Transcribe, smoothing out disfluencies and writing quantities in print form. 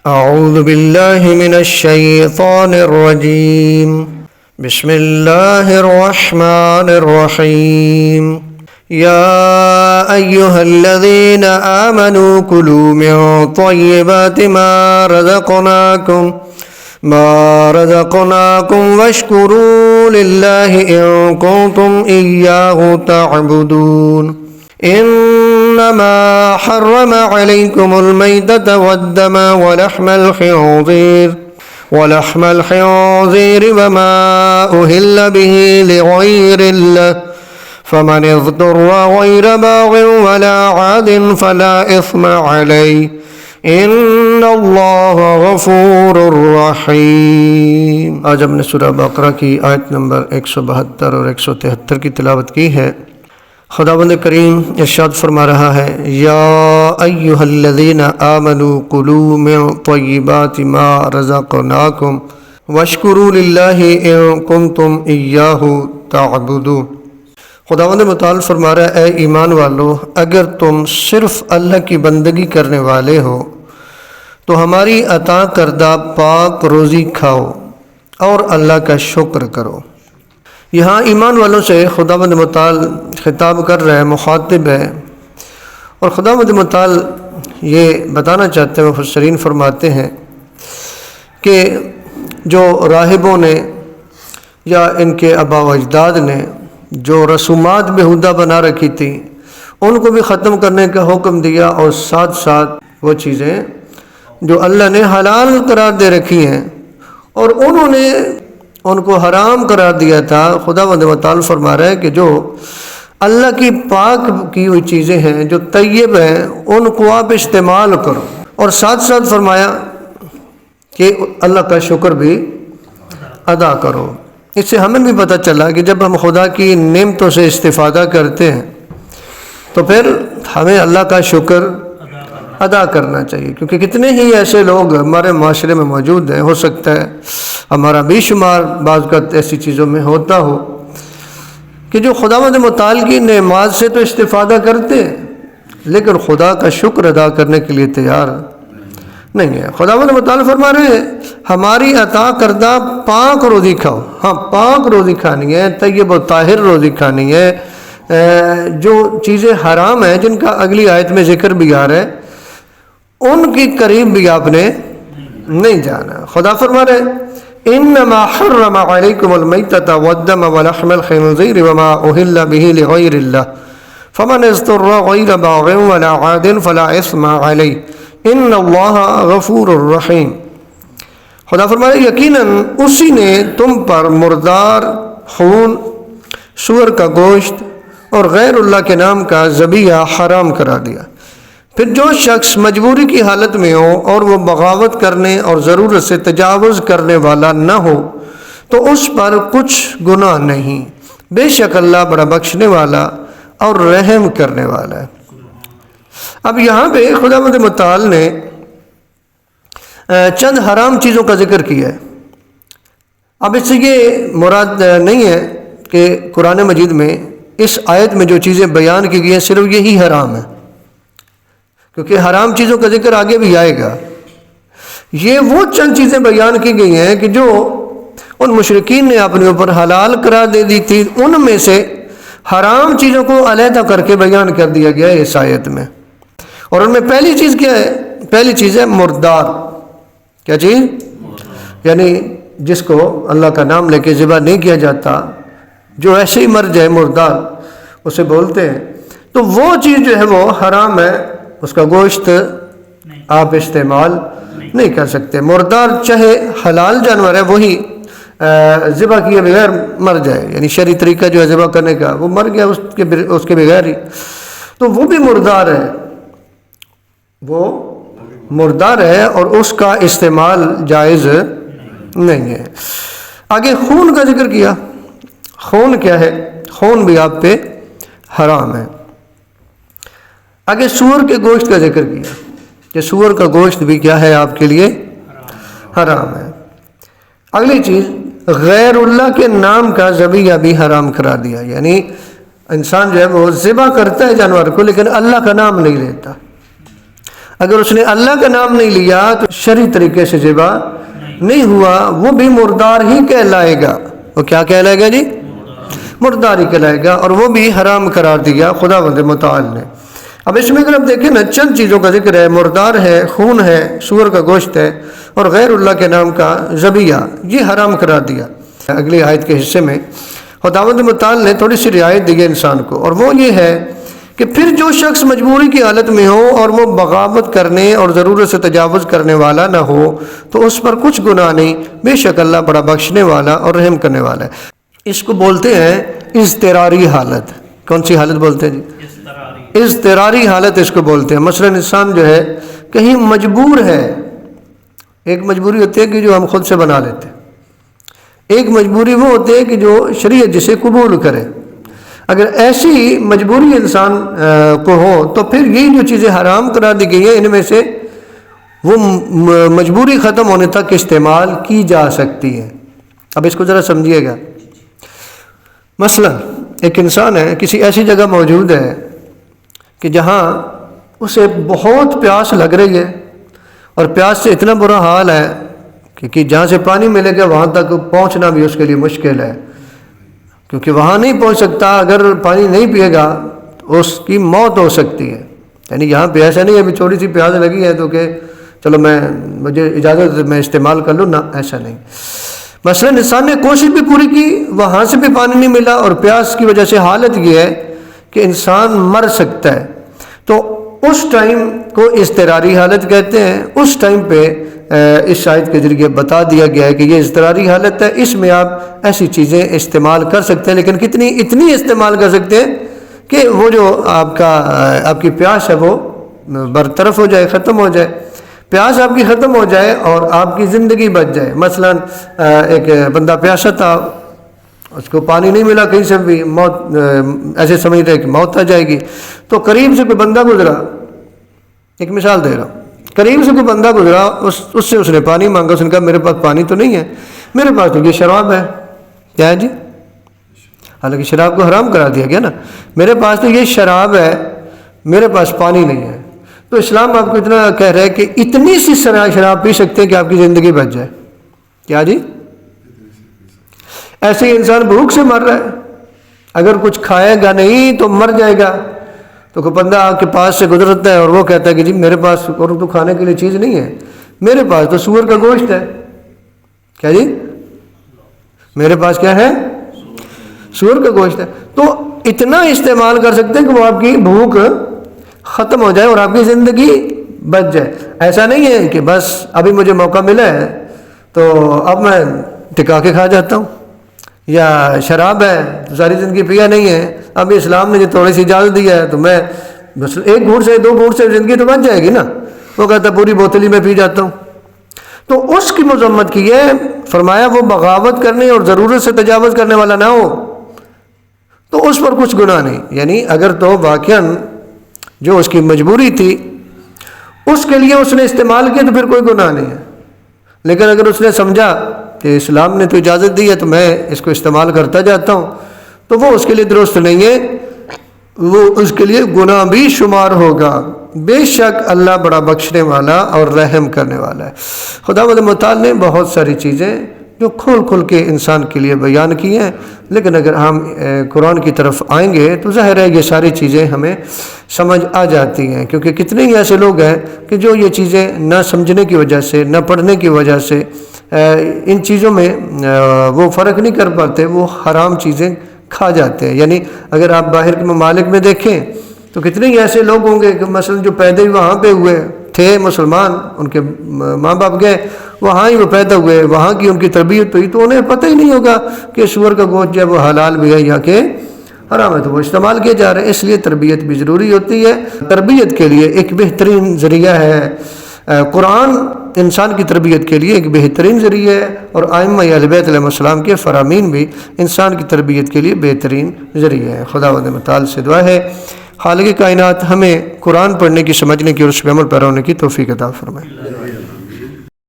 أعوذ بالله من الشيطان الرجيم. بسم الله الرحمن الرحيم. يا أيها الذين آمنوا كلوا من طيبات ما رزقناكم واشكروا لله إن كنتم إياه تعبدون. إنما حرم عليكم الميتة والدم ولحم الخنزير وما أهل به لغير الله فمن اضطر غير باغ ولا عاد فلا إثم عليه ان اللہ غفور رحیم. آج ہم نے سورہ بقرہ کی آیت نمبر 172 اور 173 کی تلاوت کی ہے. خداوند کریم ارشاد فرما رہا ہے، یا ایھا الذین آمنوا کلوا من طیبات ما رزقناکم واشکروا للہ ان کنتم ایاہ تعبدون. خداوند متعال فرما رہا ہے، اے ایمان والو، اگر تم صرف اللہ کی بندگی کرنے والے ہو تو ہماری عطا کردہ پاک روزی کھاؤ اور اللہ کا شکر کرو. یہاں ایمان والوں سے خداوند متعال خطاب کر رہا ہے، مخاطب ہے، اور خداوند متعال یہ بتانا چاہتے ہیں، مفسرین فرماتے ہیں کہ جو راہبوں نے یا ان کے آباء و اجداد نے جو رسومات بےہودہ بنا رکھی تھی ان کو بھی ختم کرنے کا حکم دیا، اور ساتھ ساتھ وہ چیزیں جو اللہ نے حلال قرار دے رکھی ہیں اور انہوں نے ان کو حرام قرار دیا تھا. خداوند متعال فرما رہا ہے کہ جو اللہ کی پاک کی ہوئی چیزیں ہیں، جو طیب ہیں، ان کو آپ استعمال کرو، اور ساتھ ساتھ فرمایا کہ اللہ کا شکر بھی ادا کرو. اس سے ہمیں بھی پتہ چلا کہ جب ہم خدا کی نعمتوں سے استفادہ کرتے ہیں تو پھر ہمیں اللہ کا شکر ادا کرنا چاہیے، کیونکہ کتنے ہی ایسے لوگ ہمارے معاشرے میں موجود ہیں، ہو سکتا ہے ہمارا بھی شمار بعض کا ایسی چیزوں میں ہوتا ہو کہ جو خداوند متعال کی نعمات سے تو استفادہ کرتے ہیں لیکن خدا کا شکر ادا کرنے کے لیے تیار نہیں ہے. خداوند متعال فرما رہے ہیں ہماری عطا کردہ پاک روزی کھاؤ. ہاں، پاک روزی کھانی ہے، طیب و طاہر روزی کھانی ہے. جو چیزیں حرام ہیں جن کا اگلی آیت میں ذکر بھی آ رہا ہے ان کی قریب بھی آپ نے نہیں جانا. خدا فرما رہے انما حرم علیکم المیتۃ والدم ولحم الخنزیر وما اہل به لغیر اللہ فمن اضطر غیر باغ ولا عاد فلا اثم علیہ ان اللہ غفور الرحیم. خدا فرما رہے یقیناً اسی نے تم پر مردار، خون، سور کا گوشت اور غیر اللہ کے نام کا ذبیحہ حرام کرا دیا. پھر جو شخص مجبوری کی حالت میں ہو اور وہ بغاوت کرنے اور ضرورت سے تجاوز کرنے والا نہ ہو تو اس پر کچھ گناہ نہیں، بے شک اللہ بڑا بخشنے والا اور رحم کرنے والا ہے. اب یہاں پہ خداوند متعال نے چند حرام چیزوں کا ذکر کیا ہے. اب اس سے یہ مراد نہیں ہے کہ قرآن مجید میں اس آیت میں جو چیزیں بیان کی گئی ہیں صرف یہی حرام ہے، کیونکہ حرام چیزوں کا ذکر آگے بھی آئے گا. یہ وہ چند چیزیں بیان کی گئی ہیں کہ جو ان مشرکین نے اپنے اوپر حلال قرار دے دی تھی، ان میں سے حرام چیزوں کو علیحدہ کر کے بیان کر دیا گیا ہے اس آیت میں. اور ان میں پہلی چیز کیا ہے؟ پہلی چیز ہے مردار. کیا چیز؟ یعنی جس کو اللہ کا نام لے کے ذبح نہیں کیا جاتا، جو ایسے ہی مر جائے، مردار اسے بولتے ہیں، تو وہ چیز جو ہے وہ حرام ہے، اس کا گوشت آپ استعمال نہیں کر سکتے. مردار چاہے حلال جانور ہے، وہی ذبح کیے بغیر مر جائے، یعنی شرعی طریقہ جو ہے ذبح کرنے کا، وہ مر گیا اس کے بغیر ہی، تو وہ بھی مردار ہے، وہ مردار ہے اور اس کا استعمال جائز نہیں ہے. آگے خون کا ذکر کیا. خون کیا ہے؟ خون بھی آپ پہ حرام ہے. آگے سور کے گوشت کا ذکر کیا کہ سور کا گوشت بھی کیا ہے؟ آپ کے لیے حرام ہے. اگلی چیز غیر اللہ کے نام کا ذبیحہ بھی حرام کرا دیا، یعنی انسان جو ہے وہ ذبح کرتا ہے جانور کو لیکن اللہ کا نام نہیں لیتا. اگر اس نے اللہ کا نام نہیں لیا تو شرعی طریقے سے ذبح نہیں ہوا، وہ بھی مردار ہی کہلائے گا۔ وہ کیا کہلائے گا جی؟ مردار ہی کہلائے گا، اور وہ بھی حرام قرار دیا خداوند متعال نے۔ اب اس میں اگر آپ دیکھیں نا، چند چیزوں کا ذکر ہے، مردار ہے، خون ہے، سور کا گوشت ہے، اور غیر اللہ کے نام کا ذبیحہ، یہ حرام قرار دیا۔ اگلی آیت کے حصے میں خداوند متعال نے تھوڑی سی رعایت دی ہے انسان کو، اور وہ یہ ہے کہ پھر جو شخص مجبوری کی حالت میں ہو اور وہ بغاوت کرنے اور ضرورت سے تجاوز کرنے والا نہ ہو تو اس پر کچھ گناہ نہیں، بے شک اللہ بڑا بخشنے والا اور رحم کرنے والا ہے۔ اس کو بولتے ہیں اضطراری حالت۔ کون سی حالت بولتے ہیں جی؟ اضطراری حالت اس کو بولتے ہیں۔ مثلا انسان جو ہے کہیں مجبور ہے، ایک مجبوری ہوتی ہے کہ جو ہم خود سے بنا لیتے ہیں، ایک مجبوری وہ ہوتی ہے کہ جو شریعت جسے قبول کرے۔ اگر ایسی مجبوری انسان کو ہو تو پھر یہ جو چیزیں حرام قرار دی گئی ہیں ان میں سے وہ مجبوری ختم ہونے تک استعمال کی جا سکتی ہے۔ اب اس کو ذرا سمجھیے گا۔ مثلا ایک انسان ہے، کسی ایسی جگہ موجود ہے کہ جہاں اسے بہت پیاس لگ رہی ہے، اور پیاس سے اتنا برا حال ہے کہ جہاں سے پانی ملے گا وہاں تک پہنچنا بھی اس کے لیے مشکل ہے، کیونکہ وہاں نہیں پہنچ سکتا۔ اگر پانی نہیں پیے گا تو اس کی موت ہو سکتی ہے۔ یعنی یہاں پہ ایسا نہیں ہے ابھی تھوڑی سی پیاس لگی ہے تو کہ چلو مجھے اجازت میں استعمال کر لوں، نہ، ایسا نہیں۔ مثلا انسان نے کوشش بھی پوری کی، وہاں سے بھی پانی نہیں ملا، اور پیاس کی وجہ سے حالت یہ ہے کہ انسان مر سکتا ہے، تو اس ٹائم کو اضطراری حالت کہتے ہیں۔ اس ٹائم پہ اس آیت کے ذریعے بتا دیا گیا ہے کہ یہ اضطراری حالت ہے، اس میں آپ ایسی چیزیں استعمال کر سکتے ہیں، لیکن اتنی استعمال کر سکتے ہیں کہ وہ جو آپ کی پیاس ہے وہ برطرف ہو جائے، ختم ہو جائے، پیاس آپ کی ختم ہو جائے اور آپ کی زندگی بچ جائے۔ مثلا ایک بندہ پیاسا تھا، اس کو پانی نہیں ملا کہیں سے بھی، موت ایسے سمجھ رہے کہ موت آ جائے گی، تو قریب سے کوئی بندہ گزرا، ایک مثال دے رہا ہوں، قریب سے کوئی بندہ گزرا، اس سے اس نے پانی مانگا، اس نے کہا میرے پاس پانی تو نہیں ہے، میرے پاس تو یہ شراب ہے۔ کیا ہے جی؟ حالانکہ شراب کو حرام کرا دیا گیا نا، میرے پاس تو یہ شراب ہے، میرے پاس پانی نہیں ہے۔ تو اسلام آپ کو اتنا کہہ رہا ہے کہ اتنی سی شراب پی سکتے ہیں کہ آپ کی زندگی بچ جائے۔ کیا جی؟ ایسے ہی انسان بھوک سے مر رہا ہے، اگر کچھ کھائے گا نہیں تو مر جائے گا۔ تو کوئی بندہ آپ کے پاس سے گزرتا ہے اور وہ کہتا ہے کہ جی میرے پاس اور تو کھانے کے لیے چیز نہیں ہے، میرے پاس تو سور کا گوشت ہے۔ کیا جی؟ میرے پاس کیا ہے؟ سور کا گوشت ہے۔ تو اتنا استعمال کر سکتے ہیں کہ وہ آپ کی بھوک ختم ہو جائے اور آپ کی زندگی بچ جائے۔ ایسا نہیں ہے کہ بس ابھی مجھے موقع ملا ہے تو اب میں ٹکا کے کھا جاتا ہوں، یا شراب ہے تو ساری زندگی پیا نہیں ہے، اب اسلام نے جو تھوڑی سی اجازت دی ہے تو میں بس ایک گھونٹ سے 2 گھونٹ سے زندگی تو بچ جائے گی نا۔ وہ کہتا ہے پوری بوتل ہی میں پی جاتا ہوں۔ تو اس کی مذمت کی ہے، فرمایا وہ بغاوت کرنے اور ضرورت سے تجاوز کرنے والا نہ ہو تو اس پر کچھ گناہ نہیں۔ یعنی اگر تو واقعاً جو اس کی مجبوری تھی اس کے لیے اس نے استعمال کیا تو پھر کوئی گناہ نہیں ہے، لیکن اگر اس نے سمجھا کہ اسلام نے تو اجازت دی ہے تو میں اس کو استعمال کرتا جاتا ہوں تو وہ اس کے لیے درست نہیں ہے، وہ اس کے لیے گناہ بھی شمار ہوگا۔ بے شک اللہ بڑا بخشنے والا اور رحم کرنے والا ہے۔ خداوند متعال نے بہت ساری چیزیں جو کھول کے انسان کے لیے بیان کی ہیں، لیکن اگر ہم قرآن کی طرف آئیں گے تو ظاہر ہے یہ ساری چیزیں ہمیں سمجھ آ جاتی ہیں، کیونکہ کتنے ہی ایسے لوگ ہیں کہ جو یہ چیزیں نہ سمجھنے کی وجہ سے، نہ پڑھنے کی وجہ سے ان چیزوں میں وہ فرق نہیں کر پاتے، وہ حرام چیزیں کھا جاتے ہیں۔ یعنی اگر آپ باہر کے ممالک میں دیکھیں تو کتنے ہی ایسے لوگ ہوں گے کہ مثلا جو پیدا ہی وہاں پہ ہوئے تھے مسلمان، ان کے ماں باپ گئے وہاں ہی وہ پیدا ہوئے، وہاں کی ان کی تربیت ہوئی، تو انہیں پتہ ہی نہیں ہوگا کہ سور کا گوشت جو ہے وہ حلال بھی ہے یا کہ حرام ہے، تو وہ استعمال کیے جا رہے ہیں۔ اس لیے تربیت بھی ضروری ہوتی ہے۔ تربیت کے لیے ایک بہترین ذریعہ ہے قرآن، انسان کی تربیت کے لیے ایک بہترین ذریعہ ہے، اور ائمہ اہل بیت علیہ السلام کے فرامین بھی انسان کی تربیت کے لیے بہترین ذریعہ ہے۔ خداوند متعال سے دعا ہے خالق کائنات ہمیں قرآن پڑھنے کی، سمجھنے کی اور اس پہ عمل پیرا ہونے کی توفیق عطا فرمائے۔